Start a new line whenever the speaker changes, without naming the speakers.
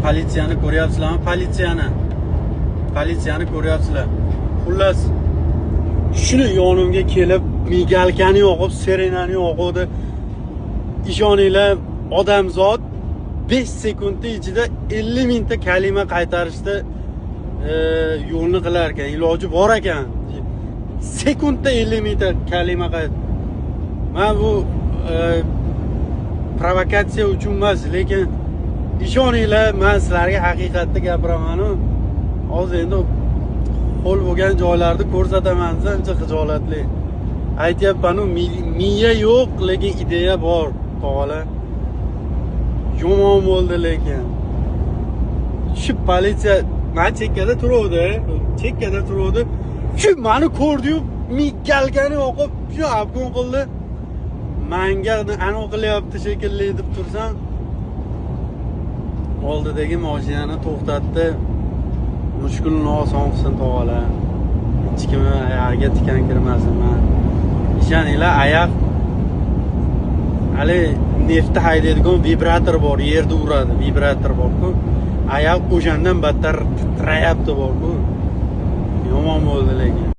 politsiyani ko'ryapsizlarmi? Politsiyani ko'ryapsizlar. Xullas, shuni yonimga kelib, migalkani yoqib, sirenani yoqdi. Ishoninglar, odamzod 5 sekundda ichida 50 mingta kalima qaytarishda yo'lni qilar ekan, iloji bor ekan. Sekundda 50 mingta kalima Men bu provokatsiya uchun emas, lekin ishoninglar, men sizlarga haqiqatni gapiraman-ku. Hozir endi qo'l bo'lgan joylarni ko'rsataman, ancha xijolatli. Aytyapman-ku, miya yo'q, lekin ideya bor, tog'alar. Yomon bo'ldi lekin. Shu politsiya men chekkada turuvdi. Shu meni ko'rdi-yu, migalkani o'qib, shu abgun qildi. Menga aniq qilyapti shekilli deb tursam, oldidagi mashinani to'xtatdi. Mushkulni oson qilsin tog'alar. Hech kim ayog'iga tikan kirmasin. Ishoninglar, oyoq hali neftni haydaydigan vibrator bor, yerda uradi, vibrator bor-ku. Oyoq o'shandan battar titrayapti bor-ku. Yomon bo'ldi lekin.